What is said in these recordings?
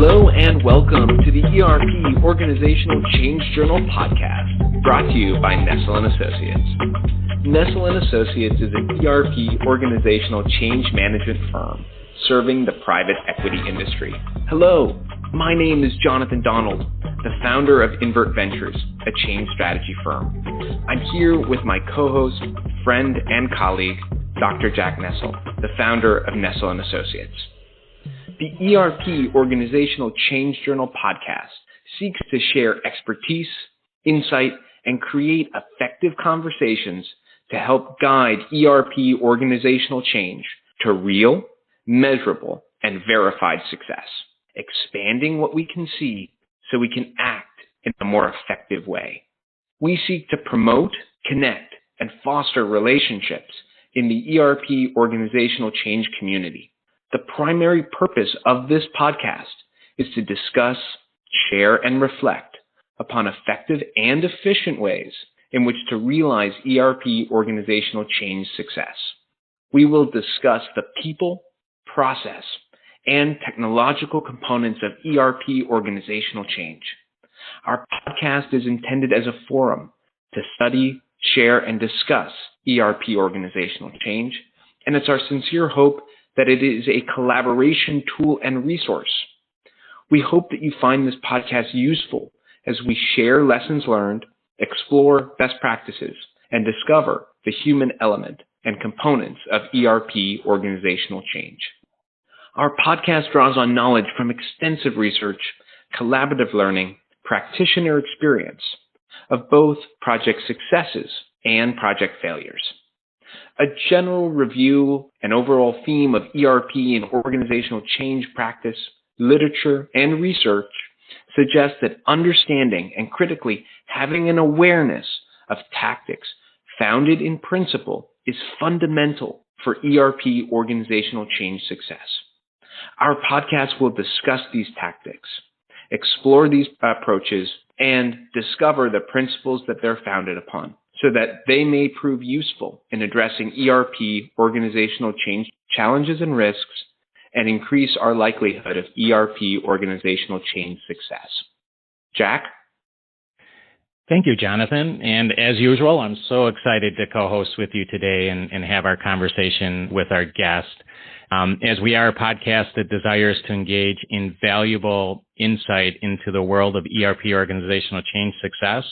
Hello and welcome to the ERP Organizational Change Journal podcast, brought to you by Nestle & Associates. Nestle & Associates is an ERP organizational change management firm serving the private equity industry. Hello, my name is Jonathan Donald, the founder of Invert Ventures, a change strategy firm. I'm here with my co-host, friend, and colleague, Dr. Jack Nestle, the founder of Nestle & Associates. The ERP Organizational Change Journal podcast seeks to share expertise, insight, and create effective conversations to help guide ERP organizational change to real, measurable, and verified success, expanding what we can see so we can act in a more effective way. We seek to promote, connect, and foster relationships in the ERP organizational change community. The primary purpose of this podcast is to discuss, share, and reflect upon effective and efficient ways in which to realize ERP organizational change success. We will discuss the people, process, and technological components of ERP organizational change. Our podcast is intended as a forum to study, share, and discuss ERP organizational change, and it's our sincere hope that it is a collaboration tool and resource. We hope that you find this podcast useful as we share lessons learned, explore best practices, and discover the human element and components of ERP organizational change. Our podcast draws on knowledge from extensive research, collaborative learning, practitioner experience of both project successes and project failures. A general review and overall theme of ERP and organizational change practice, literature, and research suggests that understanding and critically having an awareness of tactics founded in principle is fundamental for ERP organizational change success. Our podcast will discuss these tactics, explore these approaches, and discover the principles that they're founded upon, so that they may prove useful in addressing ERP organizational change challenges and risks and increase our likelihood of ERP organizational change success. Jack? Thank you, Jonathan. And as usual, I'm so excited to co-host with you today and have our conversation with our guest. As we are a podcast that desires to engage in valuable insight into the world of ERP organizational change success,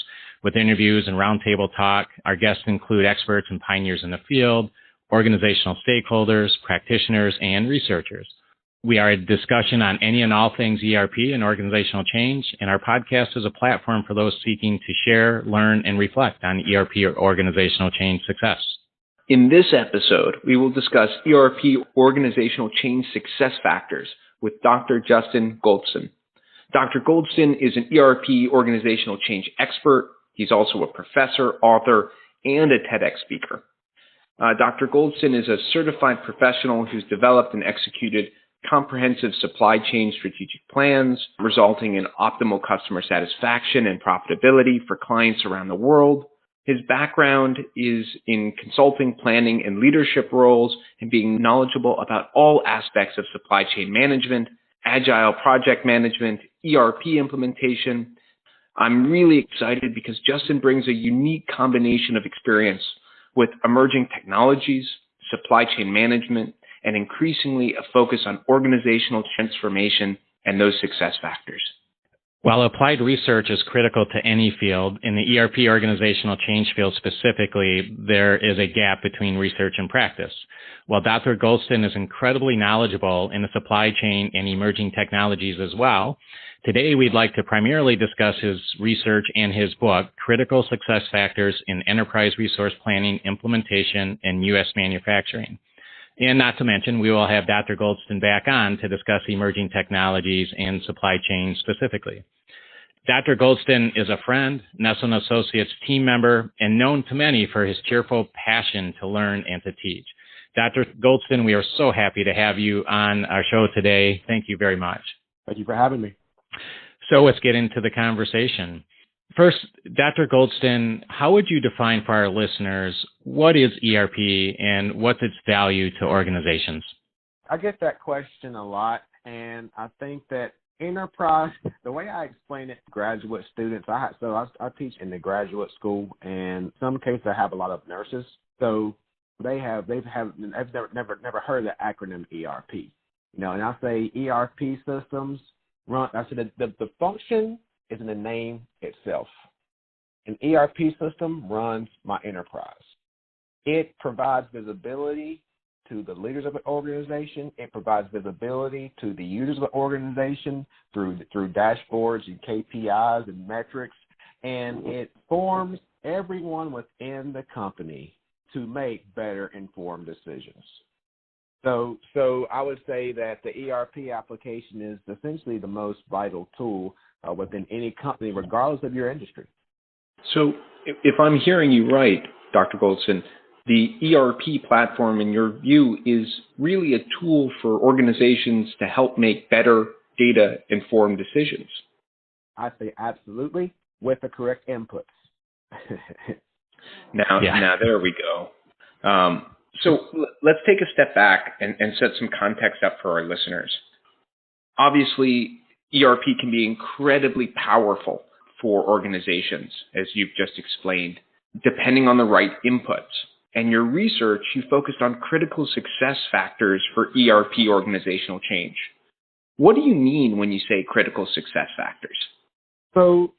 with interviews and roundtable talk, our guests include experts and pioneers in the field, organizational stakeholders, practitioners, and researchers. We are a discussion on any and all things ERP and organizational change, and our podcast is a platform for those seeking to share, learn, and reflect on ERP or organizational change success. In this episode, we will discuss ERP organizational change success factors with Dr. Justin Goldston. Dr. Goldston is an ERP organizational change expert. He's also a professor, author, and a TEDx speaker. Dr. Goldston is a certified professional who's developed and executed comprehensive supply chain strategic plans, resulting in optimal customer satisfaction and profitability for clients around the world. His background is in consulting, planning, and leadership roles, and being knowledgeable about all aspects of supply chain management, agile project management, ERP implementation. I'm really excited because Justin brings a unique combination of experience with emerging technologies, supply chain management, and increasingly a focus on organizational transformation and those success factors. While applied research is critical to any field, in the ERP organizational change field specifically, there is a gap between research and practice. While Dr. Goldston is incredibly knowledgeable in the supply chain and emerging technologies as well, today we'd like to primarily discuss his research and his book, Critical Success Factors in Enterprise Resource Planning, Implementation, and U.S. Manufacturing. And not to mention, we will have Dr. Goldston back on to discuss emerging technologies and supply chain specifically. Dr. Goldston is a friend, Nestle & Associates team member, and known to many for his cheerful passion to learn and to teach. Dr. Goldston, we are so happy to have you on our show today. Thank you very much. Thank you for having me. So let's get into the conversation. First, Dr. Goldston, how would you define for our listeners what is ERP and what's its value to organizations? I get that question a lot, and I think that enterprise, the way I explain it to graduate students, I teach in the graduate school, and some cases I have a lot of nurses. So they've never heard of the acronym ERP. You know, and I say ERP systems run. I said the function is in the name itself. An ERP system runs my enterprise. It provides visibility to the leaders of an organization. It provides visibility to the users of the organization through dashboards and KPIs and metrics, and it forms everyone within the company to make better informed decisions. So I would say that the ERP application is essentially the most vital tool within any company, regardless of your industry. So if I'm hearing you right, Dr. Goldston, the ERP platform, in your view, is really a tool for organizations to help make better data-informed decisions. I say absolutely, with the correct inputs. Now there we go. So let's take a step back and set some context up for our listeners. Obviously, ERP can be incredibly powerful for organizations, as you've just explained, depending on the right inputs. And your research, you focused on critical success factors for ERP organizational change. What do you mean when you say critical success factors? So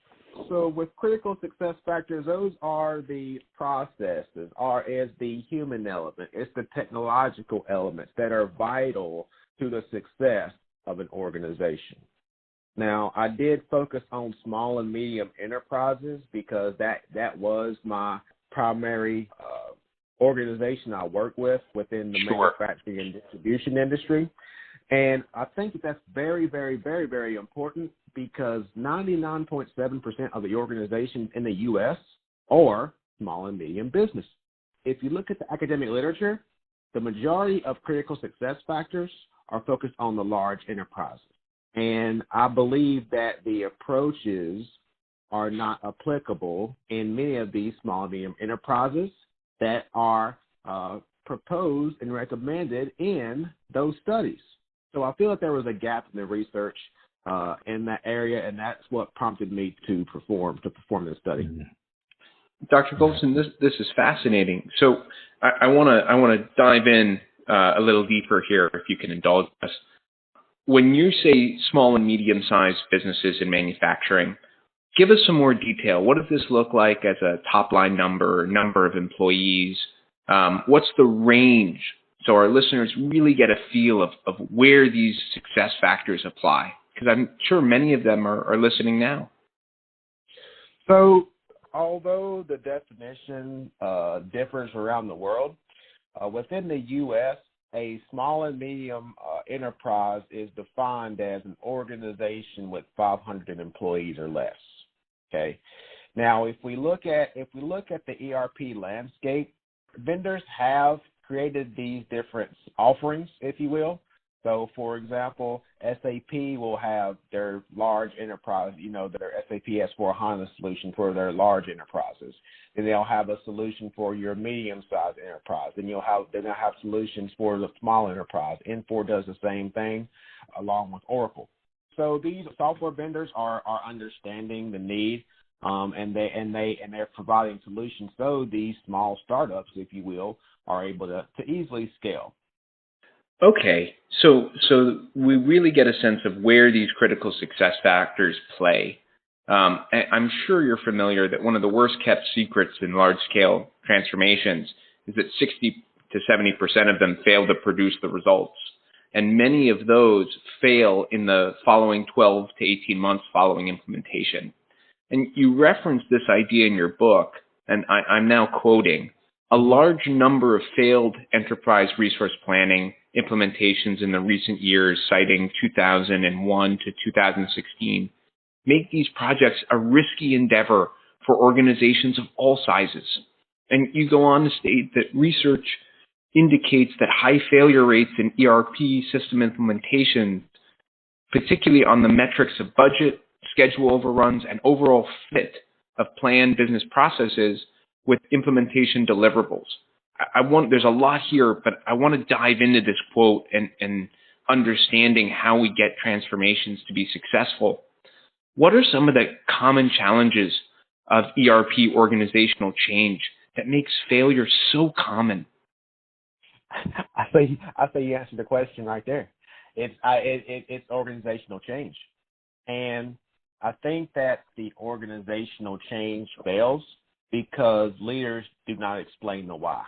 with critical success factors, those are the processes, is the human element, it's the technological elements that are vital to the success of an organization. Now, I did focus on small and medium enterprises because that was my primary organization I work with within the manufacturing and distribution industry. And I think that's very, very, very, very important because 99.7% of the organizations in the U.S. are small and medium business. If you look at the academic literature, the majority of critical success factors are focused on the large enterprises. And I believe that the approaches are not applicable in many of these small and medium enterprises that are proposed and recommended in those studies. So I feel like there was a gap in the research in that area, and that's what prompted me to perform this study. Dr. Goldston, this is fascinating. So I want to dive in a little deeper here, if you can indulge us. When you say small and medium-sized businesses in manufacturing, give us some more detail. What does this look like as a top-line number of employees? What's the range so our listeners really get a feel of where these success factors apply? Because I'm sure many of them are listening now. So although the definition differs around the world, within the U.S., a small and medium enterprise is defined as an organization with 500 employees or less. Okay. Now, if we look at the ERP landscape, vendors have created these different offerings, if you will. So, for example, SAP will have their large enterprise, their SAP S/4HANA solution for their large enterprises. Then they'll have a solution for your medium-sized enterprise. Then they'll have solutions for the small enterprise. Infor does the same thing, along with Oracle. So these software vendors are understanding the need, and they're providing solutions so these small startups, if you will, are able to easily scale. Okay, so we really get a sense of where these critical success factors play. I'm sure you're familiar that one of the worst kept secrets in large-scale transformations is that 60 to 70% of them fail to produce the results. And many of those fail in the following 12 to 18 months following implementation. And you referenced this idea in your book, and I'm now quoting, a large number of failed enterprise resource planning implementations in the recent years, citing 2001 to 2016, make these projects a risky endeavor for organizations of all sizes. And you go on to state that research indicates that high failure rates in ERP system implementation, particularly on the metrics of budget, schedule overruns, and overall fit of planned business processes with implementation deliverables. There's a lot here, but I want to dive into this quote and understanding how we get transformations to be successful, what are some of the common challenges of ERP organizational change that makes failure so common? I say you answered the question right there. It's organizational change, and I think that the organizational change fails because leaders do not explain the why.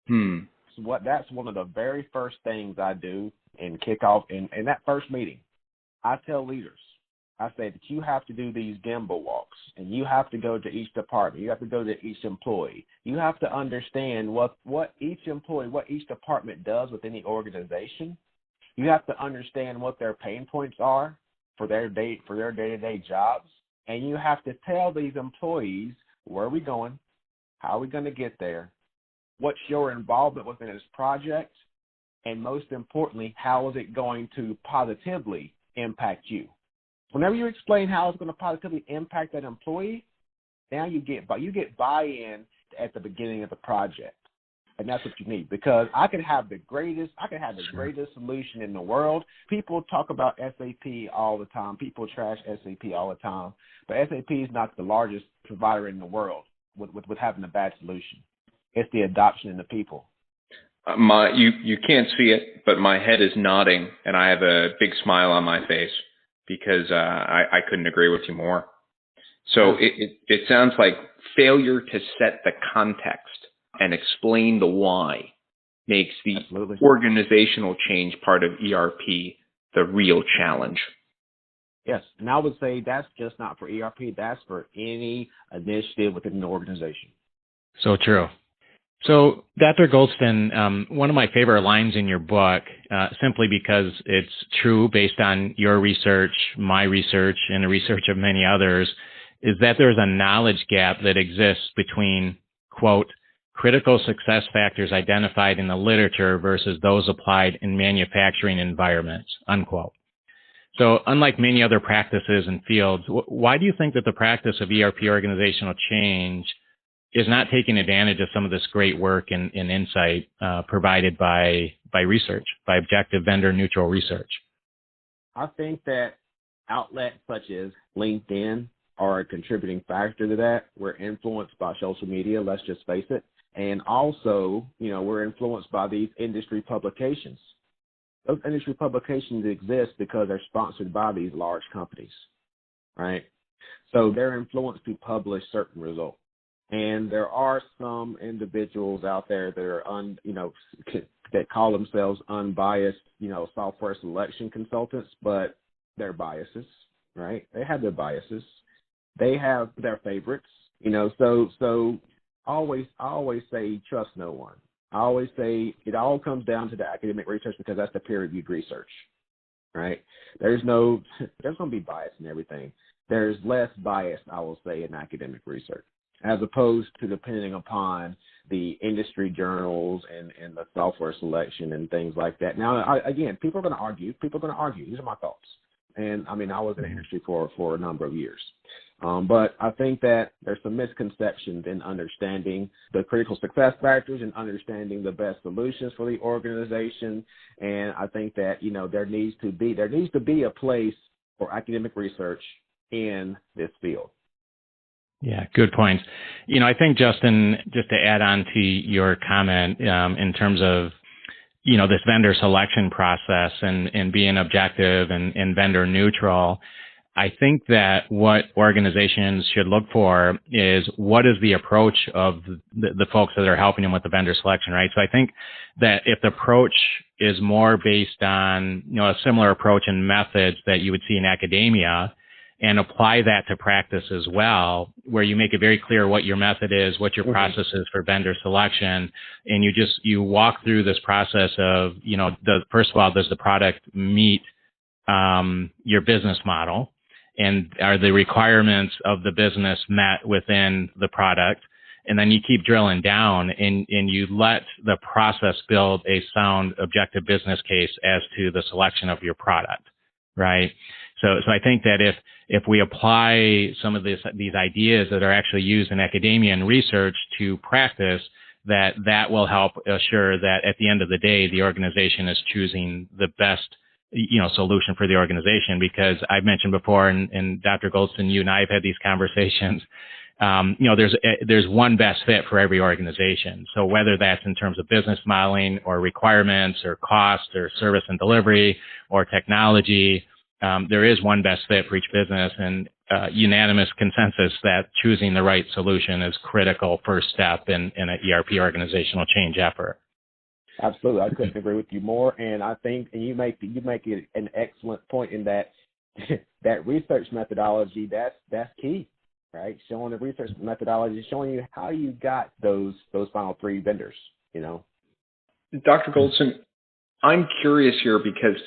So that's one of the very first things I do in kickoff in that first meeting. I tell leaders, I say that you have to do these Gemba walks, and you have to go to each department. You have to go to each employee. You have to understand what each employee, what each department does within the organization. You have to understand what their pain points are for their day-to-day jobs, and you have to tell these employees, where are we going, how are we going to get there, what's your involvement within this project, and most importantly, how is it going to positively impact you. Whenever you explain how it's going to positively impact that employee, now you get buy-in at the beginning of the project, and that's what you need. Because I could have the greatest solution in the world. People talk about SAP all the time. People trash SAP all the time, but SAP is not the largest provider in the world with having a bad solution. It's the adoption in the people. You can't see it, but my head is nodding, and I have a big smile on my face, because I couldn't agree with you more. So it sounds like failure to set the context and explain the why makes the organizational change part of ERP the real challenge. Yes, and I would say that's just not for ERP. That's for any initiative within an organization. So true. So, Dr. Goldston, one of my favorite lines in your book, simply because it's true based on your research, my research, and the research of many others, is that there's a knowledge gap that exists between, quote, critical success factors identified in the literature versus those applied in manufacturing environments, unquote. So, unlike many other practices and fields, why do you think that the practice of ERP organizational change is not taking advantage of some of this great work and insight provided by research, by objective vendor-neutral research? I think that outlets such as LinkedIn are a contributing factor to that. We're influenced by social media, let's just face it. And also, we're influenced by these industry publications. Those industry publications exist because they're sponsored by these large companies, right? So they're influenced to publish certain results. And there are some individuals out there that are that call themselves unbiased, software selection consultants, but they're biases, right? They have their biases. They have their favorites, so I always say trust no one. I always say it all comes down to the academic research, because that's the peer-reviewed research, right? There's going to be bias in everything. There's less bias, I will say, in academic research, as opposed to depending upon the industry journals and the software selection and things like that. Now, again, people are going to argue. These are my thoughts. And, I was in the industry for a number of years. But I think that there's some misconceptions in understanding the critical success factors and understanding the best solutions for the organization. And I think that, there needs to be a place for academic research in this field. Yeah, good points. I think, Justin, just to add on to your comment in terms of, this vendor selection process and being objective and vendor neutral, I think that what organizations should look for is what is the approach of the folks that are helping them with the vendor selection, right? So I think that if the approach is more based on, a similar approach and methods that you would see in academia, and apply that to practice as well, where you make it very clear what your method is, what your process is for vendor selection, and you walk through this process of, first of all, does the product meet your business model, and are the requirements of the business met within the product? And then you keep drilling down and you let the process build a sound, objective business case as to the selection of your product, right? So I think that if we apply some of these ideas that are actually used in academia and research to practice, that will help assure that at the end of the day, the organization is choosing the best, solution for the organization. Because I've mentioned before, and Dr. Goldston, you and I have had these conversations, there's one best fit for every organization. So whether that's in terms of business modeling or requirements or cost or service and delivery or technology, there is one best fit for each business, and unanimous consensus that choosing the right solution is critical first step in an ERP organizational change effort. Absolutely. I couldn't agree with you more. And I think, and you make it an excellent point in that that research methodology, that's key, right? Showing the research methodology, showing you how you got those final three vendors, Dr. Goldston, I'm curious here because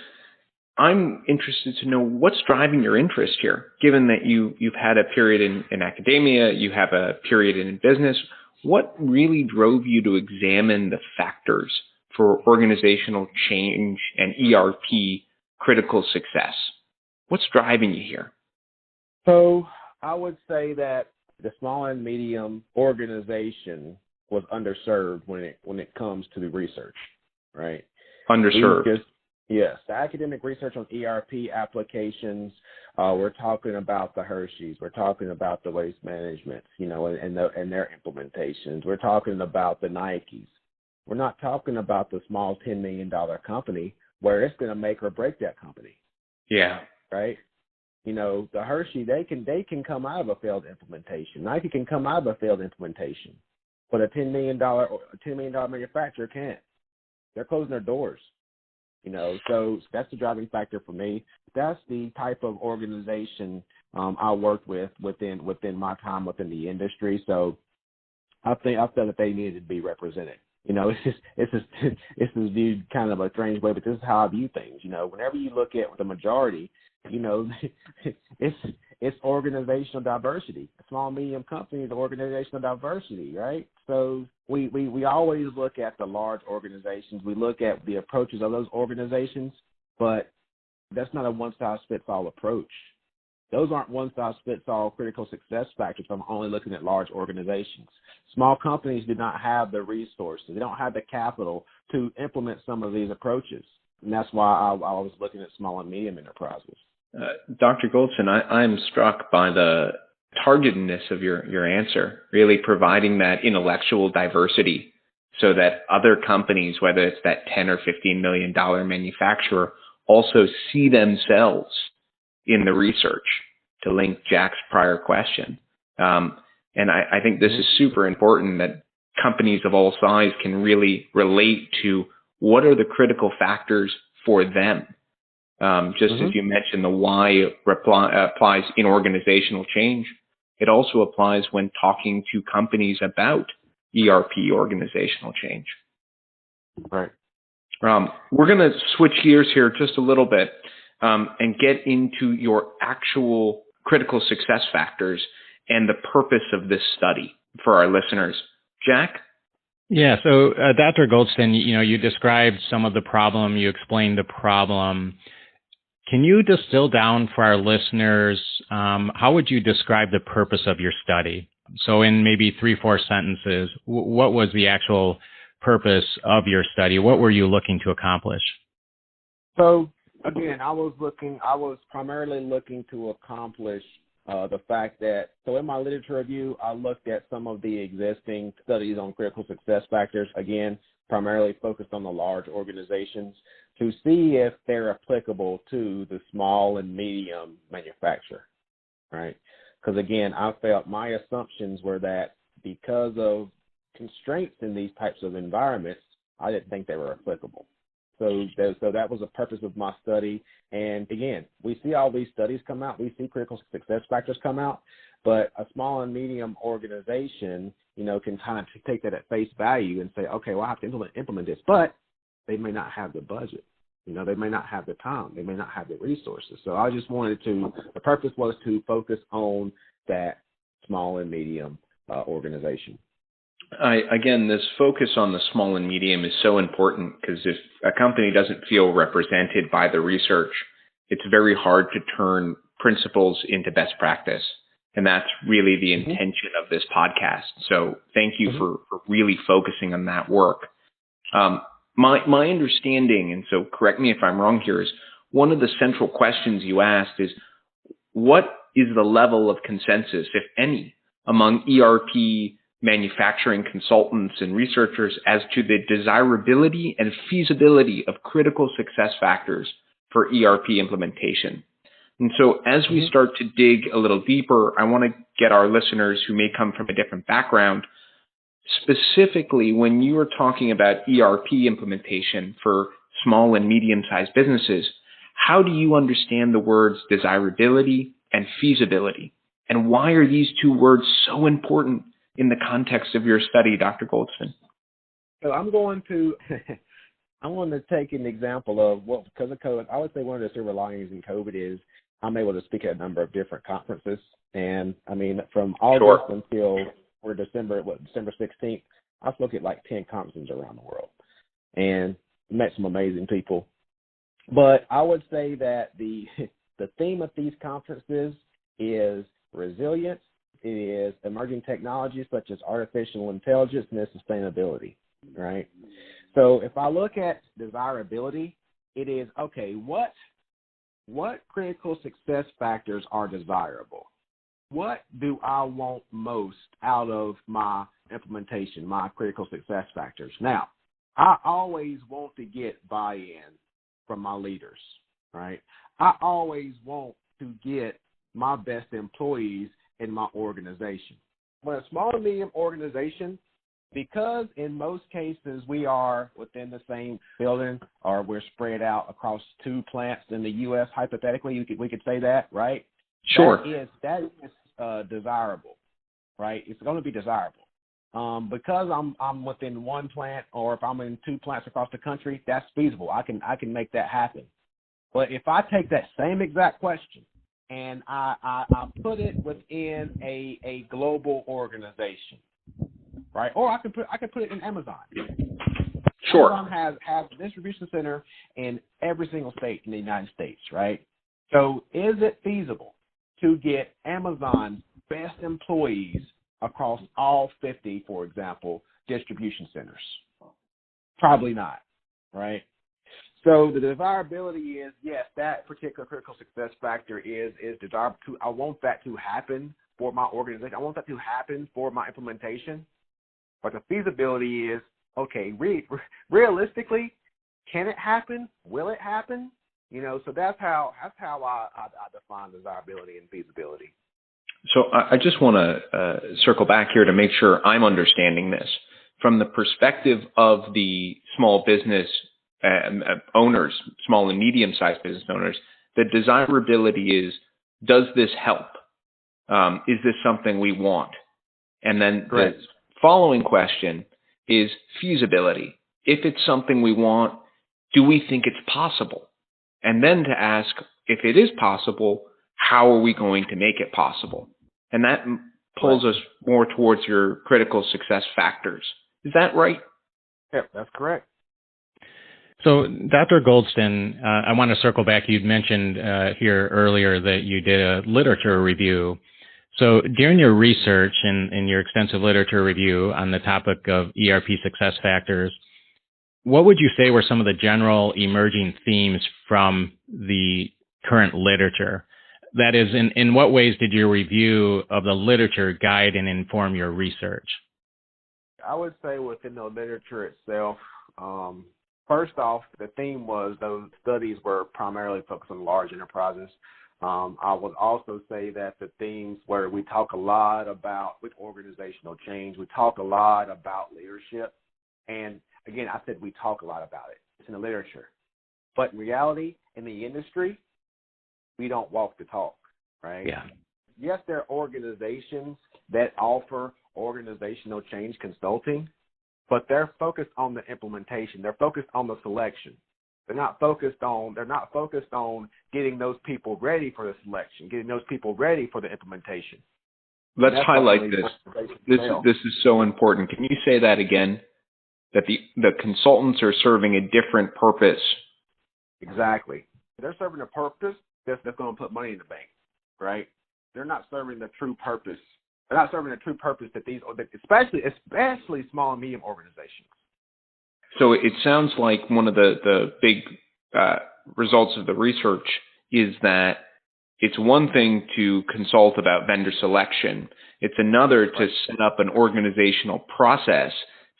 I'm interested to know what's driving your interest here, given that you've had a period in academia, you have a period in business. What really drove you to examine the factors for organizational change and ERP critical success? What's driving you here? So I would say that the small and medium organization was underserved when it comes to the research, right? Underserved. Yes, the academic research on ERP applications, we're talking about the Hershey's, we're talking about the Waste Management, and their implementations. We're talking about the Nikes. We're not talking about the small $10 million company where it's going to make or break that company. Yeah. Right? The Hershey, they can come out of a failed implementation. Nike can come out of a failed implementation, but a $10 million manufacturer can't. They're closing their doors. So that's the driving factor for me. That's the type of organization I worked with within my time within the industry. So I felt that they needed to be represented. It's viewed kind of a strange way, but this is how I view things. Whenever you look at the majority, it's organizational diversity. Small and medium companies, organizational diversity, right? So we always look at the large organizations. We look at the approaches of those organizations, but that's not a one-size-fits-all approach. Those aren't one-size-fits-all critical success factors. I'm only looking at large organizations. Small companies do not have the resources. They don't have the capital to implement some of these approaches. And that's why I was looking at small and medium enterprises. Dr. Goldston, I'm struck by the targetedness of your answer, really providing that intellectual diversity so that other companies, whether it's that $10 or $15 million manufacturer, also see themselves in the research, to link Jack's prior question. And I think this is super important that companies of all size can really relate to what are the critical factors for them. Just as you mentioned, the why applies in organizational change. It also applies when talking to companies about ERP organizational change. Right. We're going to switch gears here just a little bit and get into your actual critical success factors and the purpose of this study for our listeners. Jack? Yeah, so Dr. Goldston, you described some of the problem, you explained the problem. Can you distill down for our listeners, how would you describe the purpose of your study? So in maybe 3-4 sentences, what was the actual purpose of your study? What were you looking to accomplish? So again, I was primarily looking to accomplish the fact that, so in my literature review, I looked at some of the existing studies on critical success factors, again, primarily focused on the large organizations, to see if they're applicable to the small and medium manufacturer, right? Because again, I felt my assumptions were that because of constraints in these types of environments, I didn't think they were applicable. So that was the purpose of my study. And again, we see all these studies come out. We see critical success factors come out. But a small and medium organization, can kind of take that at face value and say, okay, well, I have to implement this. But they may not have the budget. They may not have the time. They may not have the resources. So I just the purpose was to focus on that small and medium organization. Again, this focus on the small and medium is so important because if a company doesn't feel represented by the research, it's very hard to turn principles into best practice. And that's really the intention of this podcast. So thank you for really focusing on that work. My understanding, and so correct me if I'm wrong here, is one of the central questions you asked is, what is the level of consensus, if any, among ERP manufacturing consultants and researchers as to the desirability and feasibility of critical success factors for ERP implementation? And so as we start to dig a little deeper, I want to get our listeners who may come from a different background, specifically when you are talking about ERP implementation for small and medium-sized businesses, how do you understand the words desirability and feasibility? And why are these two words so important in the context of your study, Dr. Goldston? So I'm going to take an example of what, because of COVID, I would say one of the silver linings in COVID is I'm able to speak at a number of different conferences. And I mean, from August until December 16th, I spoke at like 10 conferences around the world and met some amazing people. But I would say that the theme of these conferences is resilience. It is emerging technologies such as artificial intelligence and sustainability, right? So if I look at desirability, it is, okay, what critical success factors are desirable? What do I want most out of my implementation, my critical success factors? Now, I always want to get buy-in from my leaders, right? I always want to get my best employees in my organization. When a small and medium organization, because in most cases we are within the same building or we're spread out across 2 plants in the U.S., hypothetically, we could say that, right? Sure. That is desirable, right? It's going to be desirable. Because I'm within 1 plant, or if I'm in 2 plants across the country, that's feasible. I can make that happen. But if I take that same exact question and I put it within a global organization, right? Or I can put it in Amazon. Sure. Amazon has a distribution center in every single state in the United States, right? So is it feasible to get Amazon's best employees across all 50, for example, distribution centers? Probably not, right? So the desirability is, yes, that particular critical success factor is desirable. I want that to happen for my organization. I want that to happen for my implementation. But the feasibility is, okay, realistically, can it happen? Will it happen? So that's how I define desirability and feasibility. So I just want to circle back here to make sure I'm understanding this. From the perspective of the small business owners, small and medium-sized business owners, the desirability is, does this help? Is this something we want? And then the following question is feasibility. If it's something we want, do we think it's possible? And then to ask, if it is possible, how are we going to make it possible? And that pulls us more towards your critical success factors. Is that right? Yep, that's correct. So, Dr. Goldston, I want to circle back. You'd mentioned here earlier that you did a literature review. So, during your research and your extensive literature review on the topic of ERP success factors, what would you say were some of the general emerging themes from the current literature? That is, in what ways did your review of the literature guide and inform your research? I would say within the literature itself, first off, the theme was those studies were primarily focused on large enterprises. I would also say that the themes where we talk a lot about with organizational change, we talk a lot about leadership. And again, I said we talk a lot about it. It's in the literature. But in reality, in the industry, we don't walk the talk, right? Yeah. Yes, there are organizations that offer organizational change consulting, but they're focused on the implementation. They're focused on the selection. They're not focused on getting those people ready for the selection, getting those people ready for the implementation. Let's highlight this. This is so important. Can you say that again? That the consultants are serving a different purpose. Exactly. They're serving a purpose that's going to put money in the bank, right? they're not serving the true purpose. They're not serving the true purpose that especially small and medium organizations. So it sounds like one of the big results of the research is that it's one thing to consult about vendor selection. It's another to set up an organizational process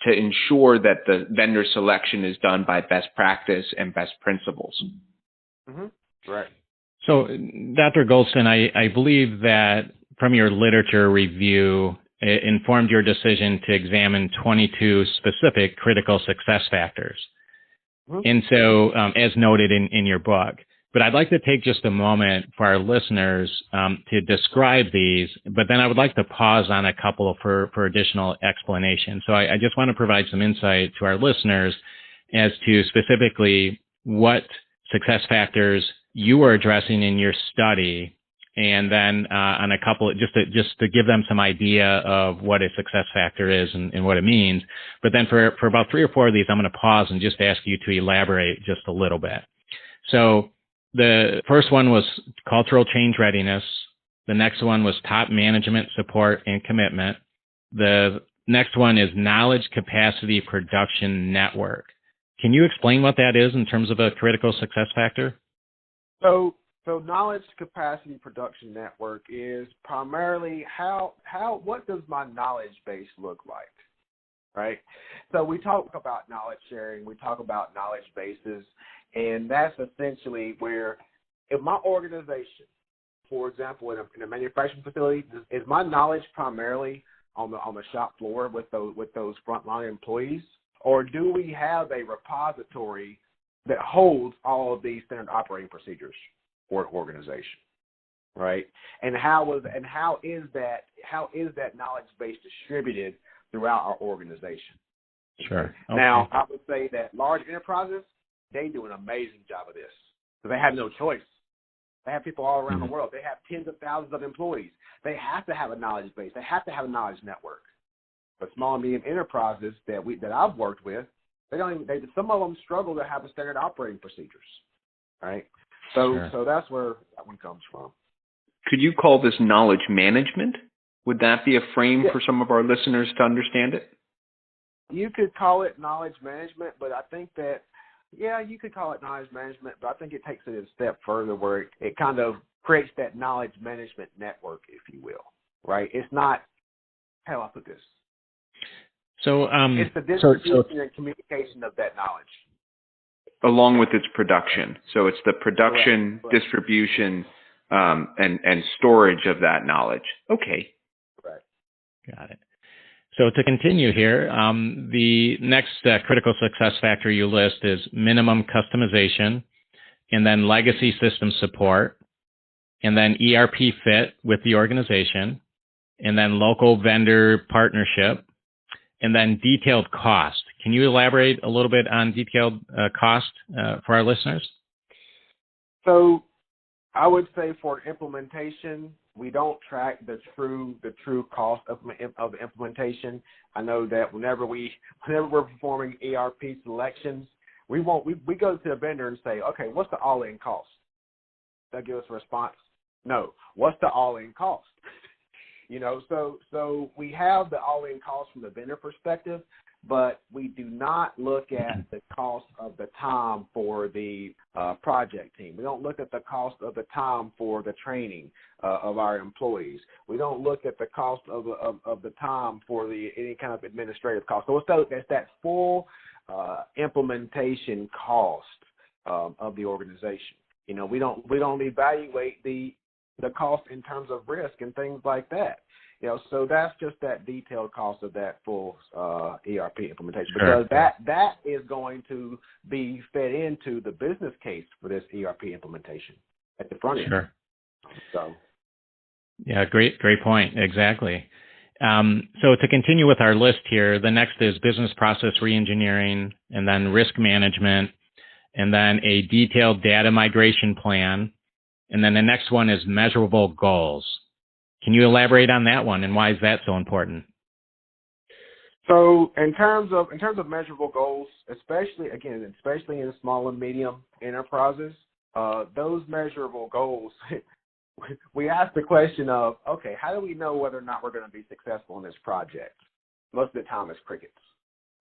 to ensure that the vendor selection is done by best practice and best principles. Mm-hmm. Right. So, Dr. Goldston, I believe that from your literature review, it informed your decision to examine 22 specific critical success factors. Mm-hmm. And so, as noted in your book, but I'd like to take just a moment for our listeners to describe these, but then I would like to pause on a couple for additional explanation. So I just want to provide some insight to our listeners as to specifically what success factors you are addressing in your study, and then on a couple, just to give them some idea of what a success factor is and what it means. But then for about 3 or 4 of these, I'm going to pause and just ask you to elaborate just a little bit. So the first one was cultural change readiness. The next one was top management support and commitment. The next one is knowledge capacity production network. Can you explain what that is in terms of a critical success factor? So knowledge capacity production network is primarily what does my knowledge base look like, right? So we talk about knowledge sharing, we talk about knowledge bases, and that's essentially where, if my organization, for example, in a manufacturing facility, is my knowledge primarily on the shop floor with those frontline employees, or do we have a repository that holds all of these standard operating procedures for an organization, right? And how is that knowledge base distributed throughout our organization? Sure. Okay. Now, I would say that large enterprises, they do an amazing job of this. So they have no choice. They have people all around the world. They have tens of thousands of employees. They have to have a knowledge base. They have to have a knowledge network. But small and medium enterprises that I've worked with, some of them struggle to have a standard operating procedures, right? So that's where that one comes from. Could you call this knowledge management? Would that be a frame for some of our listeners to understand it? You could call it knowledge management, but I think that, you could call it knowledge management, but I think it takes it a step further where it kind of creates that knowledge management network, if you will, right? It's not, how do I put this? So it's the distribution and communication of that knowledge. Along with its production. So it's the production, Correct. Distribution, and storage of that knowledge. Okay. Right. Got it. So to continue here, the next critical success factor you list is minimum customization, and then legacy system support, and then ERP fit with the organization, and then local vendor partnership, and then detailed cost. Can you elaborate a little bit on detailed cost for our listeners? So I would say for implementation, we don't track the true cost of implementation. I know that whenever we're performing ERP selections, we go to the vendor and say, okay, what's the all-in cost? They'll give us a response. No. What's the all-in cost? So we have the all-in cost from the vendor perspective, but we do not look at the cost of the time for the project team. We don't look at the cost of the time for the training of our employees. We don't look at the cost of the time for any kind of administrative cost. So it's that full implementation cost of the organization. We don't evaluate the cost in terms of risk and things like that. So that's just that detailed cost of that full ERP implementation, because that is going to be fed into the business case for this ERP implementation at the front end. Sure. So. Yeah, great point. Exactly. So to continue with our list here, the next is business process reengineering, and then risk management, and then a detailed data migration plan, and then the next one is measurable goals. Can you elaborate on that one, and why is that so important? So in terms of measurable goals, especially in small and medium enterprises, those measurable goals, we ask the question of, okay, how do we know whether or not we're going to be successful in this project? Most of the time it's crickets,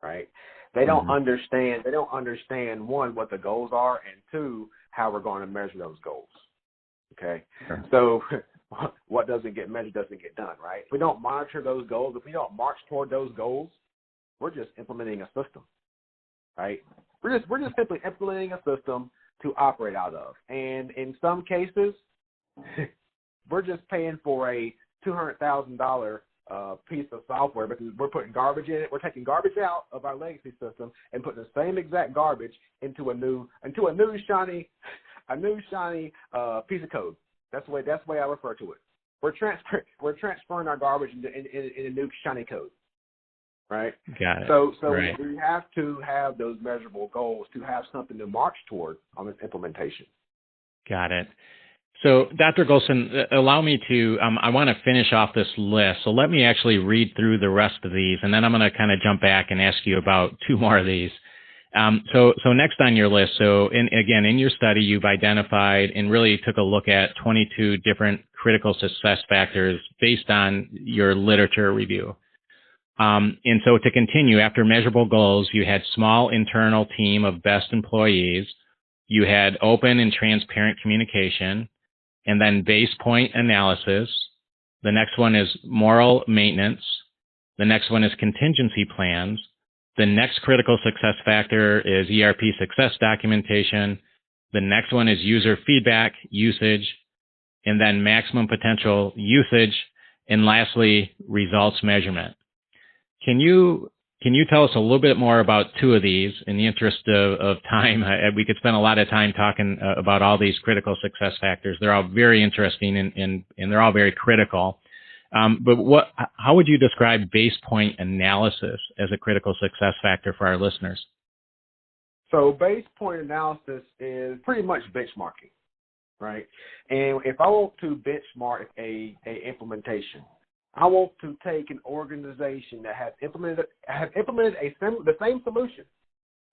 right? They don't understand. They don't understand, one, what the goals are, and two, how we're going to measure those goals. Okay, sure. So what doesn't get measured doesn't get done, right? If we don't monitor those goals, if we don't march toward those goals, we're just implementing a system, right? We're just simply implementing a system to operate out of, and in some cases, we're just paying for a $200,000 piece of software because we're putting garbage in it. We're taking garbage out of our legacy system and putting the same exact garbage into a new shiny piece of code. That's the way I refer to it. We're transferring our garbage into in a new shiny code, right? Got it. So right. We have to have those measurable goals to have something to march toward on this implementation. Got it. So, Dr. Goldston, allow me to, I want to finish off this list. So let me actually read through the rest of these, and then I'm going to kind of jump back and ask you about two more of these. So next on your list, in your study, you've identified and really took a look at 22 different critical success factors based on your literature review. And so to continue, after measurable goals, you had small internal team of best employees, you had open and transparent communication, and then base point analysis. The next one is moral maintenance. The next one is contingency plans. The next critical success factor is ERP success documentation. The next one is user feedback, usage, and then maximum potential usage. And lastly, results measurement. Can you tell us a little bit more about two of these in the interest of time? We could spend a lot of time talking about all these critical success factors. They're all very interesting and they're all very critical. But how would you describe base point analysis as a critical success factor for our listeners? So base point analysis is pretty much benchmarking, right? And if I want to benchmark a implementation, I want to take an organization that has implemented the same solution,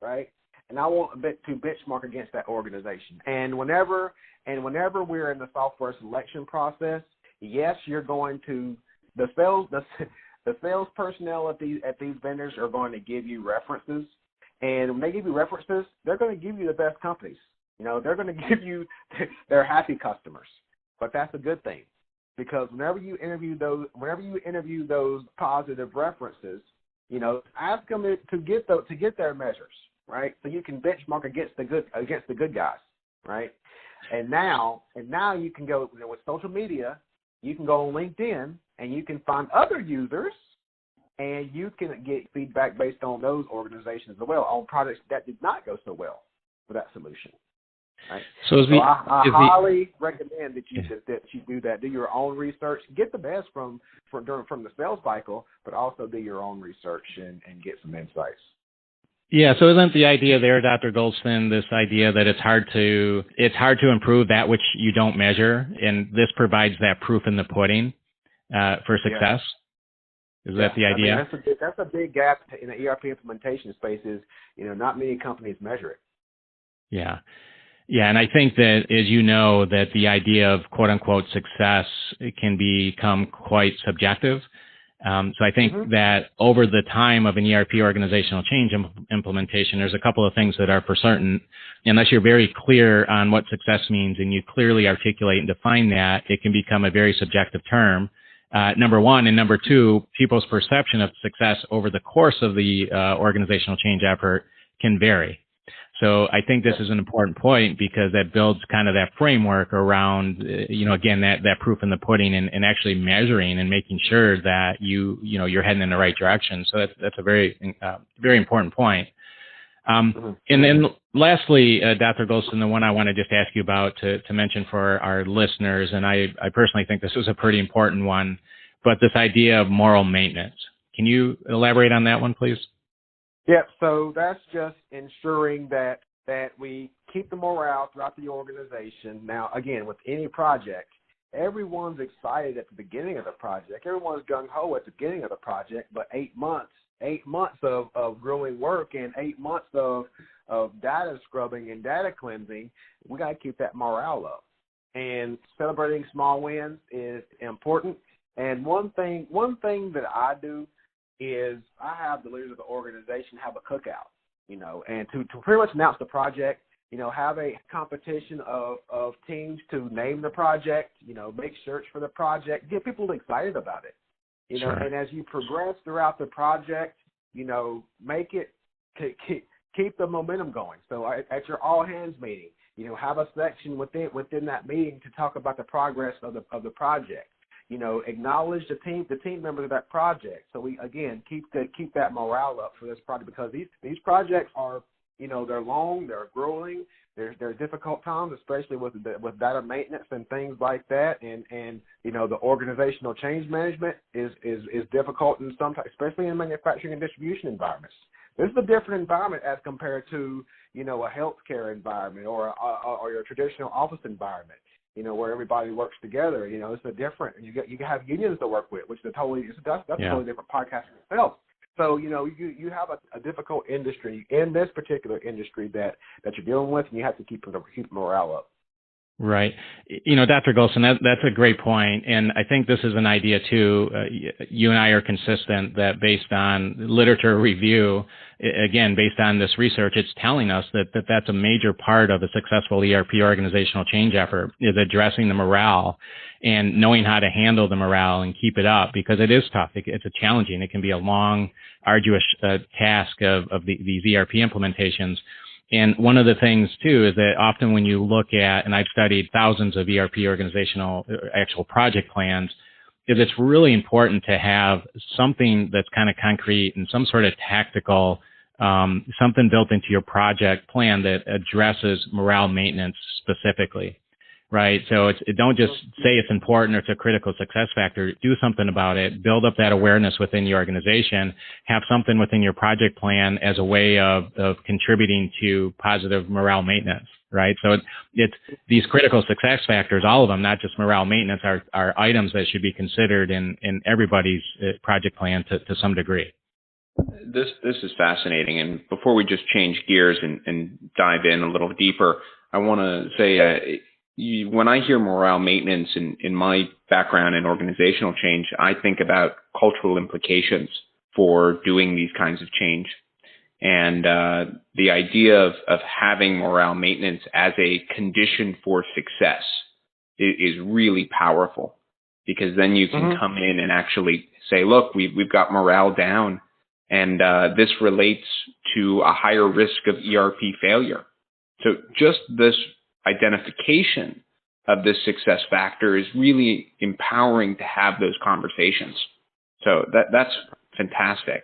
right? And I want to benchmark against that organization. And whenever we're in the software selection process, yes, you're going to the sales personnel at these vendors are going to give you references, and when they give you references, they're going to give you the best companies. They're going to give you their happy customers, but that's a good thing. Because whenever you interview those positive references, ask them to get their measures, right? So you can benchmark against the good guys, right? And now you can go with social media. You can go on LinkedIn and you can find other users, and you can get feedback based on those organizations as well on projects that did not go so well with that solution. Right. So I highly recommend that you do that. Do your own research. Get the best from the sales cycle, but also do your own research and get some insights. Yeah. So isn't the idea there, Dr. Goldston, this idea that it's hard to improve that which you don't measure, and this provides that proof in the pudding for success? Yeah. Is that the idea? I mean, that's a big gap in the ERP implementation space. Is not many companies measure it. Yeah. Yeah, and I think that, as you know, that the idea of quote-unquote success can become quite subjective. So I think that over the time of an ERP organizational change implementation, there's a couple of things that are for certain. Unless you're very clear on what success means and you clearly articulate and define that, it can become a very subjective term. Number one. And number two, people's perception of success over the course of the organizational change effort can vary. So I think this is an important point because that builds kind of that framework around, again, that proof in the pudding and actually measuring and making sure that you're heading in the right direction. So that's a very, very important point. And then lastly, Dr. Goldston, the one I want to just ask you about to mention for our listeners, and I personally think this was a pretty important one, but this idea of moral maintenance. Can you elaborate on that one, please? Yep. So that's just ensuring that we keep the morale throughout the organization. Now, again, with any project, everyone's excited at the beginning of the project. Everyone's gung-ho at the beginning of the project, but 8 months of growing work and 8 months of data scrubbing and data cleansing, we got to keep that morale up. and celebrating small wins is important. And one thing that I do is I have the leaders of the organization have a cookout, and to pretty much announce the project, have a competition of teams to name the project, make search for the project, get people excited about it, Sure. And as you progress throughout the project, make it keep the momentum going. So at your all hands meeting, have a section within that meeting to talk about the progress of the project. Acknowledge the team members of that project. So we again keep that morale up for this project, because these projects are, they're long, they're growing, there's difficult times, especially with data maintenance and things like that, and the organizational change management is difficult in some, especially in manufacturing and distribution environments. This is a different environment as compared to a healthcare environment or your traditional office environment, where everybody works together. It's a different. You have unions to work with, which is a totally different podcast in itself. So you have a difficult industry in this particular industry that you're dealing with, and you have to keep morale up. Right. Dr. Goldston, that's a great point. And I think this is an idea too. You and I are consistent that based on literature review, again, based on this research, it's telling us that that's a major part of a successful ERP organizational change effort, is addressing the morale and knowing how to handle the morale and keep it up, because it is tough. It's a challenging. It can be a long, arduous task of these ERP implementations. And one of the things, too, is that often when you look at, and I've studied thousands of ERP organizational actual project plans, is it's really important to have something that's kind of concrete and some sort of tactical, something built into your project plan that addresses morale maintenance specifically, right? So don't just say it's important or it's a critical success factor. Do something about it. Build up that awareness within your organization. Have something within your project plan as a way of contributing to positive morale maintenance, right? So it's these critical success factors, all of them, not just morale maintenance, are items that should be considered in everybody's project plan to some degree. This is fascinating. And before we just change gears and dive in a little deeper, I want to say, when I hear morale maintenance in my background in organizational change, I think about cultural implications for doing these kinds of change. And the idea of having morale maintenance as a condition for success is really powerful, because then you can come in and actually say, look, we've got morale down, and this relates to a higher risk of ERP failure. So just this identification of this success factor is really empowering to have those conversations. So that's fantastic.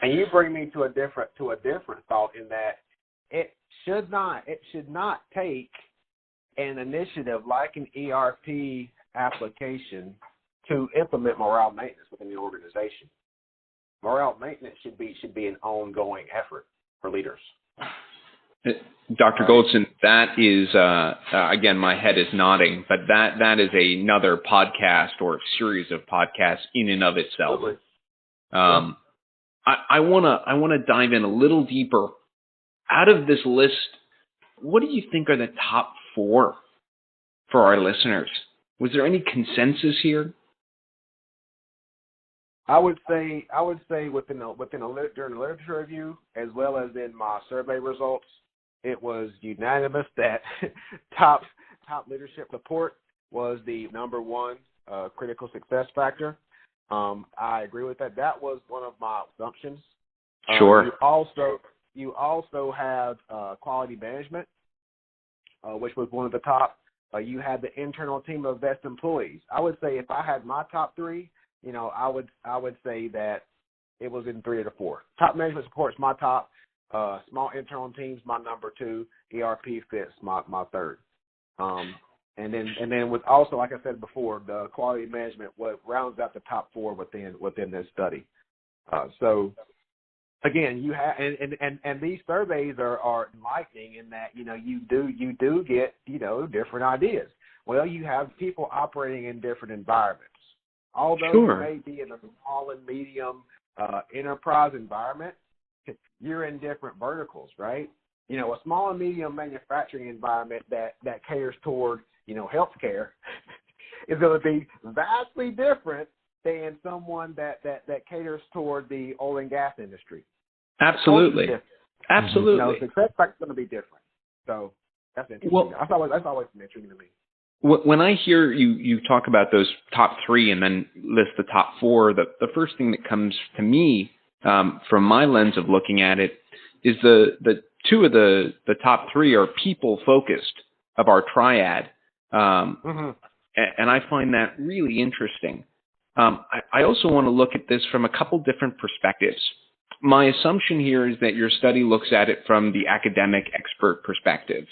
And you bring me to a different thought, in that it should not take an initiative like an ERP application to implement morale maintenance within the organization. Morale maintenance should be an ongoing effort for leaders. Dr. Goldston, that is, again, my head is nodding, but that is another podcast or series of podcasts in and of itself. I want to dive in a little deeper. Out of this list, what do you think are the top 4 for our listeners? Was there any consensus here? I would say during the literature review, as well as in my survey results, it was unanimous that top leadership support was the number one critical success factor. I agree with that. That was one of my assumptions. Sure. You also have quality management, which was one of the top. You had the internal team of best employees. I would say if I had my top 3, I would say that it was in 3 or 4. Top management support's my top. Small internal teams, my number 2. ERP fits my 3rd. And then with also, like I said before, the quality management what rounds out the top 4 within this study. So again, you have and these surveys are enlightening in that you do get different ideas. Well, you have people operating in different environments. Although you may be in a small and medium enterprise environment, you're in different verticals, right? a small and medium manufacturing environment that caters toward, healthcare is going to be vastly different than someone that caters toward the oil and gas industry. Absolutely. Absolutely. Success factor is going to be different. So that's interesting. Well, that's always intriguing to me. When I hear you talk about those top three and then list the top four, the first thing that comes to me from my lens of looking at it is the two of the top three are people focused of our triad, and I find that really interesting. I also want to look at this from a couple different perspectives. My assumption here is that your study looks at it from the academic expert perspective.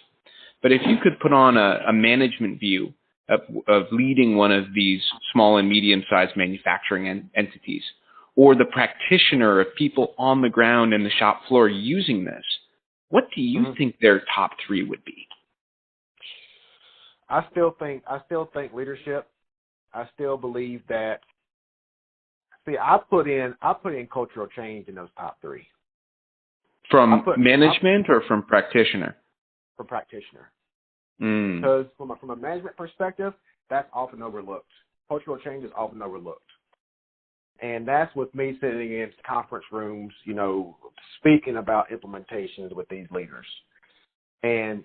But if you could put on a management view of leading one of these small and medium-sized manufacturing entities, or the practitioner of people on the ground in the shop floor using this, what do you think their top three would be? I still think leadership. I still believe that. See, I put in cultural change in those top three. From management or from practitioner? From practitioner. Because from a management perspective, that's often overlooked. Cultural change is often overlooked. And that's with me sitting in conference rooms, speaking about implementations with these leaders. And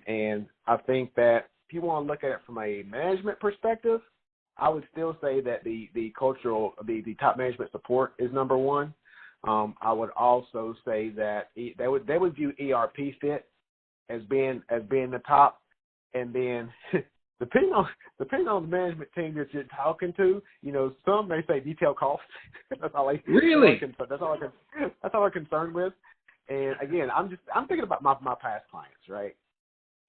I think that if you want to look at it from a management perspective, I would still say that the top management support is number one. I would also say that they would view ERP fit as being the top, and then depending on the management team that you're talking to, some may say detailed cost. That's all I'm concerned with. And again, I'm thinking about my past clients, right?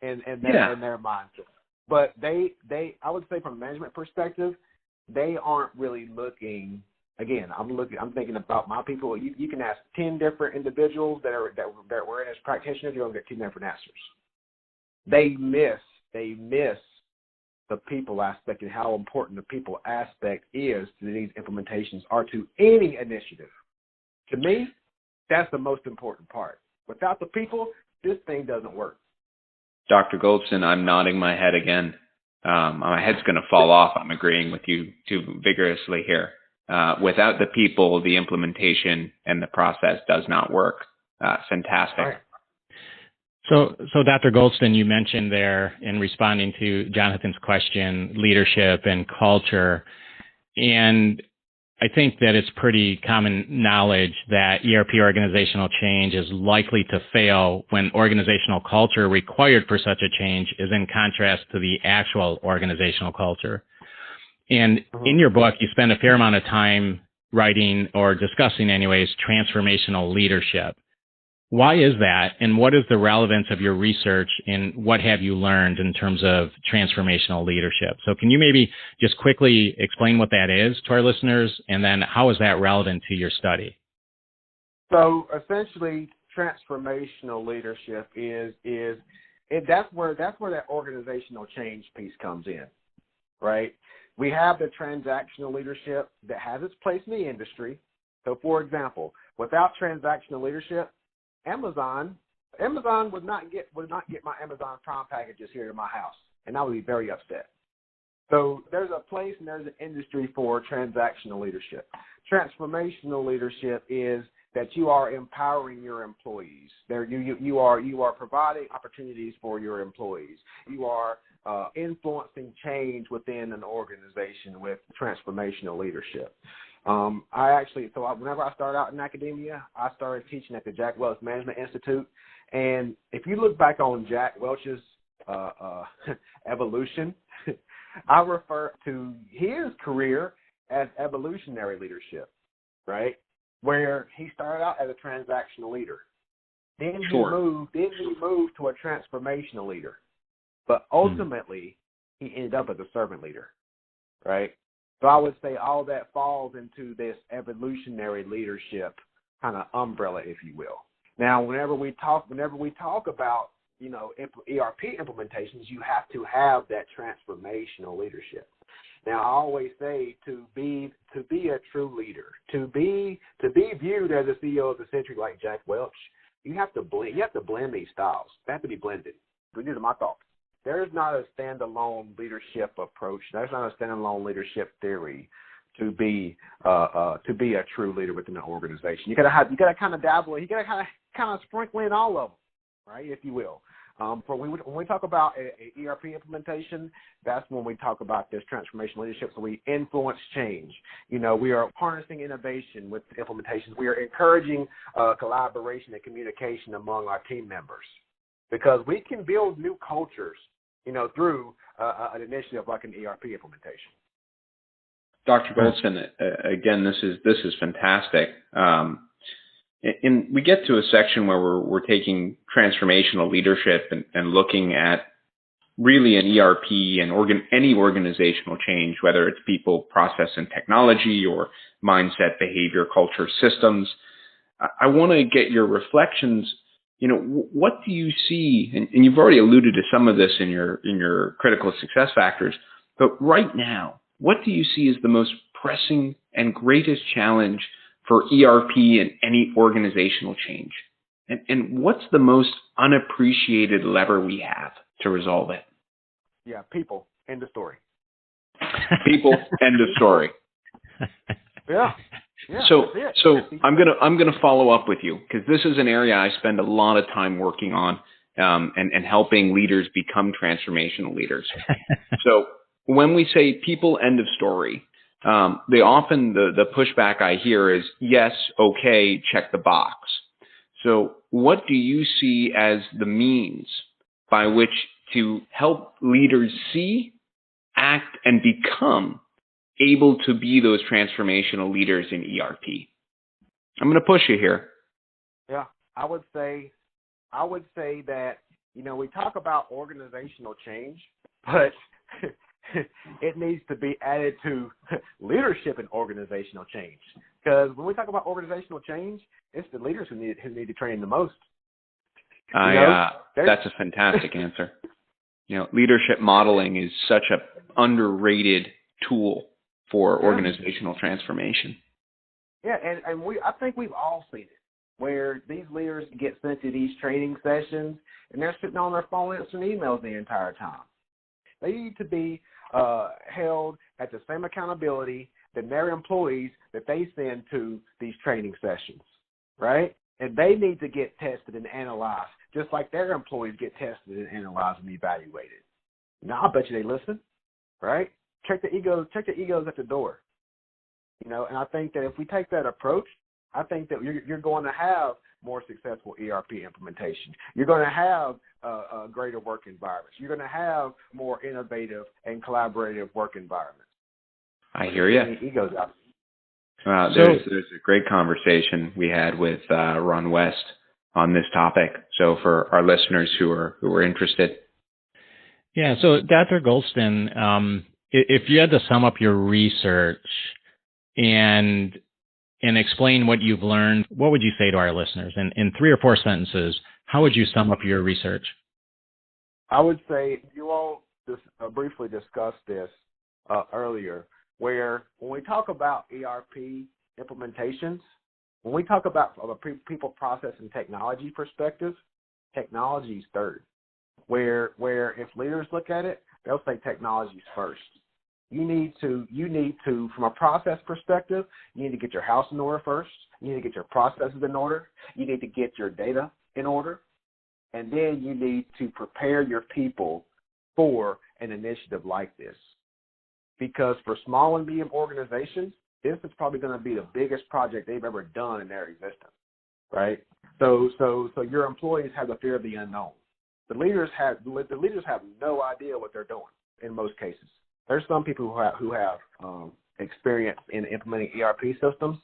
And their mindset. But I would say from a management perspective, they aren't really looking. Again, I'm thinking about my people. You can ask 10 different individuals that were in as practitioners, you're gonna get 10 different answers. They miss the people aspect and how important the people aspect is to these implementations or to any initiative. To me, that's the most important part. Without the people, this thing doesn't work. Dr. Goldston, I'm nodding my head again. My head's going to fall off. I'm agreeing with you too vigorously here. Without the people, the implementation and the process does not work. Fantastic. Right. So Dr. Goldston, you mentioned there in responding to Jonathan's question, leadership and culture. And I think that it's pretty common knowledge that ERP organizational change is likely to fail when organizational culture required for such a change is in contrast to the actual organizational culture. And in your book, you spend a fair amount of time writing or discussing anyways, transformational leadership. Why is that? And what is the relevance of your research and what have you learned in terms of transformational leadership? So can you maybe just quickly explain what that is to our listeners? And then how is that relevant to your study? So essentially, transformational leadership that's where that organizational change piece comes in, right? We have the transactional leadership that has its place in the industry. So for example, without transactional leadership, Amazon would not get my Amazon Prime packages here to my house, and I would be very upset. So there's a place and there's an industry for transactional leadership. Transformational leadership is that you are empowering your employees. You are providing opportunities for your employees. You are influencing change within an organization with transformational leadership. Whenever I started out in academia, I started teaching at the Jack Welch Management Institute. And if you look back on Jack Welch's evolution, I refer to his career as evolutionary leadership, right? Where he started out as a transactional leader. Then he moved to a transformational leader. But ultimately, he ended up as a servant leader, right? So I would say all that falls into this evolutionary leadership kind of umbrella, if you will. Now, whenever we talk about, ERP implementations, you have to have that transformational leadership. Now, I always say to be a true leader, to be viewed as a CEO of the century like Jack Welch, you have to blend. You have to blend these styles. They have to be blended. These are my thoughts. There is not a standalone leadership approach. There's not a standalone leadership theory to be a true leader within an organization. You gotta kind of dabble. You gotta kind of sprinkle in all of them, right, if you will. When we talk about a ERP implementation, that's when we talk about this transformational leadership. So we influence change. We are harnessing innovation with implementations. We are encouraging collaboration and communication among our team members, because we can build new cultures, through an initiative like an ERP implementation. Dr. Goldston, again, this is fantastic. And we get to a section where we're taking transformational leadership and looking at really an ERP and any organizational change, whether it's people, process, and technology, or mindset, behavior, culture, systems. I want to get your reflections. What do you see? And you've already alluded to some of this in your critical success factors, but right now, what do you see as the most pressing and greatest challenge for ERP and any organizational change? And what's the most unappreciated lever we have to resolve it? Yeah, people. End of story. People. End of story. Yeah. So I'm gonna follow up with you, because this is an area I spend a lot of time working on, and helping leaders become transformational leaders. So when we say people, end of story, the pushback I hear is yes, okay, check the box. So what do you see as the means by which to help leaders see, act, and become able to be those transformational leaders in ERP? I'm going to push you here. Yeah, I would say that, we talk about organizational change, but it needs to be added to leadership and organizational change. Because when we talk about organizational change, it's the leaders who need to train the most. That's a fantastic answer. Leadership modeling is such an underrated tool for organizational transformation. Yeah, and I think we've all seen it, where these leaders get sent to these training sessions and they're sitting on their phone answering emails the entire time. They need to be held at the same accountability than their employees that they send to these training sessions, right? And they need to get tested and analyzed, just like their employees get tested and analyzed and evaluated. Now, I bet you they listen, right? Check the egos at the door. And I think that if we take that approach, I think that you're going to have more successful ERP implementation. You're going to have greater work environments. You're going to have more innovative and collaborative work environments. I hear you. Egos out. There's a great conversation we had with Ron West on this topic. So for our listeners who are interested. Yeah. So Dr. Goldston, if you had to sum up your research and explain what you've learned, what would you say to our listeners? In 3 or 4 sentences, how would you sum up your research? I would say you all just briefly discussed this earlier, where when we talk about ERP implementations, when we talk about from a people, process, and technology perspective, technology is third. Where if leaders look at it, they'll say technology is first. You need to, from a process perspective, you need to get your house in order first. You need to get your processes in order. You need to get your data in order. And then you need to prepare your people for an initiative like this. Because for small and medium organizations, this is probably going to be the biggest project they've ever done in their existence, right? So your employees have the fear of the unknown. The leaders have no idea what they're doing in most cases. There's some people who have experience in implementing ERP systems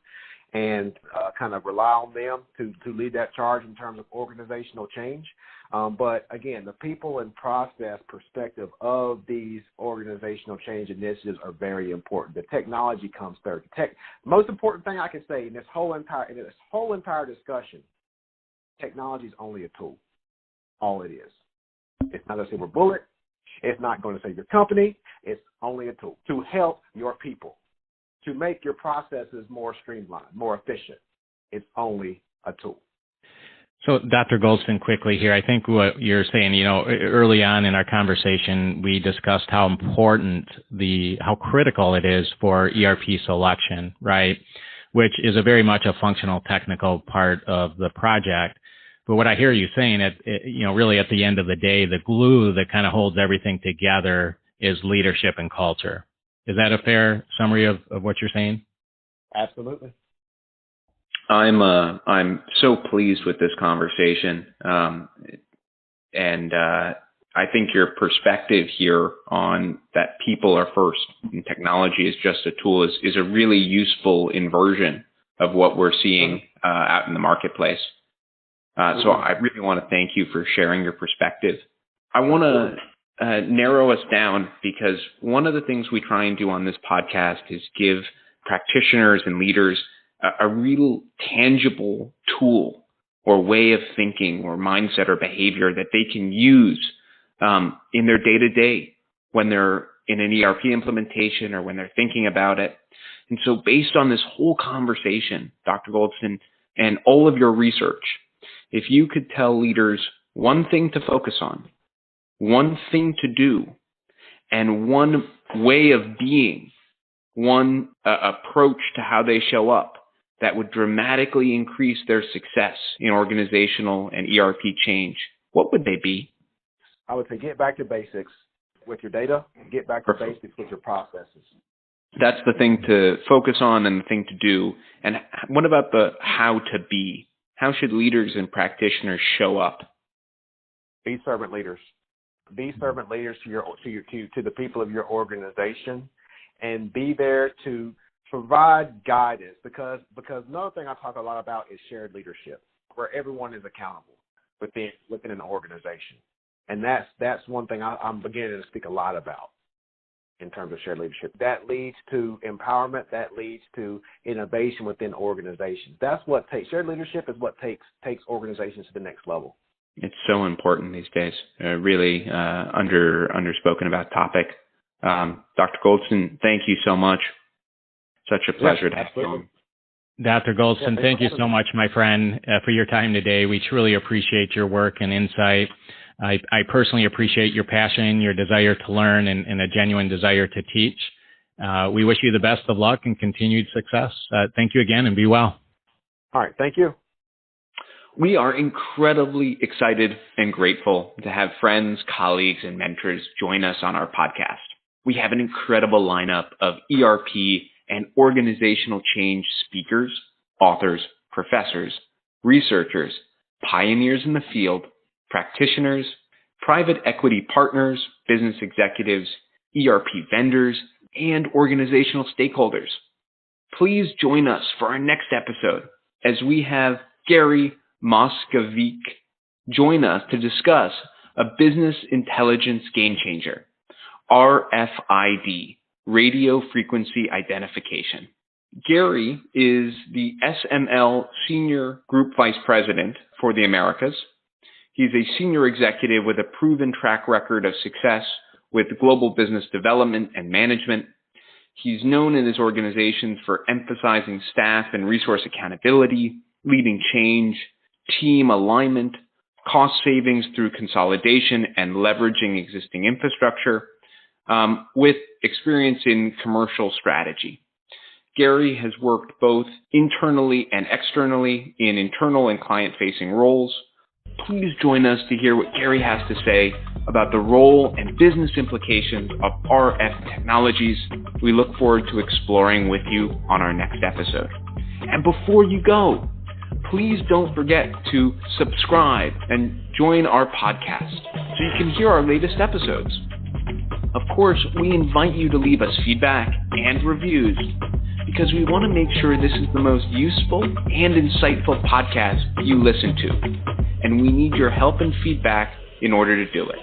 and kind of rely on them to lead that charge in terms of organizational change. But again, the people and process perspective of these organizational change initiatives are very important. The technology comes third. The most important thing I can say in this whole entire discussion, technology is only a tool. All it is. It's not a silver bullet. It's not going to save your company. It's only a tool to help your people, to make your processes more streamlined, more efficient. It's only a tool. So, Dr. Goldston, quickly here, I think what you're saying, early on in our conversation, we discussed how critical it is for ERP selection, right? Which is very much a functional technical part of the project. But what I hear you saying, really at the end of the day, the glue that kind of holds everything together is leadership and culture. Is that a fair summary of what you're saying? Absolutely. I'm so pleased with this conversation, and I think your perspective here on that people are first and technology is just a tool is a really useful inversion of what we're seeing out in the marketplace. So I really want to thank you for sharing your perspective. I want to narrow us down, because one of the things we try and do on this podcast is give practitioners and leaders a real tangible tool or way of thinking or mindset or behavior that they can use in their day-to-day when they're in an ERP implementation or when they're thinking about it. And so based on this whole conversation, Dr. Goldston, and all of your research, if you could tell leaders one thing to focus on, one thing to do, and one way of being, one approach to how they show up, that would dramatically increase their success in organizational and ERP change, what would they be? I would say get back to basics with your data, get back to basics with your processes. That's the thing to focus on and the thing to do. And what about the how to be? How should leaders and practitioners show up? Be servant leaders. Be servant leaders to the people of your organization, and be there to provide guidance, because another thing I talk a lot about is shared leadership, where everyone is accountable within an organization. And that's one thing I'm beginning to speak a lot about in terms of shared leadership. That leads to empowerment. That leads to innovation within organizations. That's what shared leadership is what takes organizations to the next level. It's so important these days. Really underspoken about topic. Dr. Goldston, thank you so much. Such a pleasure to have you on. Dr. Goldston, thank you so much, my friend, for your time today. We truly appreciate your work and insight. I personally appreciate your passion, your desire to learn, and a genuine desire to teach. We wish you the best of luck and continued success. Thank you again, and be well. All right. Thank you. We are incredibly excited and grateful to have friends, colleagues, and mentors join us on our podcast. We have an incredible lineup of ERP and organizational change speakers, authors, professors, researchers, pioneers in the field, practitioners, private equity partners, business executives, ERP vendors, and organizational stakeholders. Please join us for our next episode as we have Gary Moskovic join us to discuss a business intelligence game changer, RFID, radio frequency identification. Gary is the SML Senior Group Vice President for the Americas. He's a senior executive with a proven track record of success with global business development and management. He's known in his organizations for emphasizing staff and resource accountability, leading change, team alignment, cost savings through consolidation and leveraging existing infrastructure, with experience in commercial strategy. Gary has worked both internally and externally in internal and client-facing roles. Please join us to hear what Gary has to say about the role and business implications of RF technologies. We look forward to exploring with you on our next episode. And before you go, please don't forget to subscribe and join our podcast so you can hear our latest episodes. Of course, we invite you to leave us feedback and reviews because we want to make sure this is the most useful and insightful podcast you listen to. And we need your help and feedback in order to do it.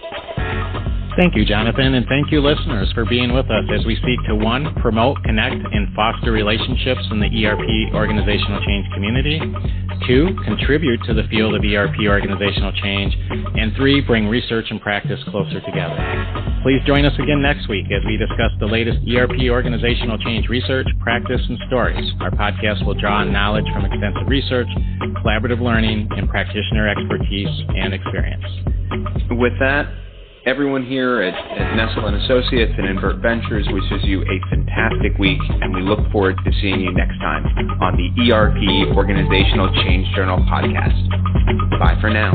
Thank you, Jonathan, and thank you, listeners, for being with us as we seek to, 1, promote, connect, and foster relationships in the ERP organizational change community, 2, contribute to the field of ERP organizational change, and 3, bring research and practice closer together. Please join us again next week as we discuss the latest ERP organizational change research, practice, and stories. Our podcast will draw on knowledge from extensive research, collaborative learning, and practitioner expertise and experience. With that, everyone here at Nestle & Associates and Invert Ventures wishes you a fantastic week, and we look forward to seeing you next time on the ERP Organizational Change Journal podcast. Bye for now.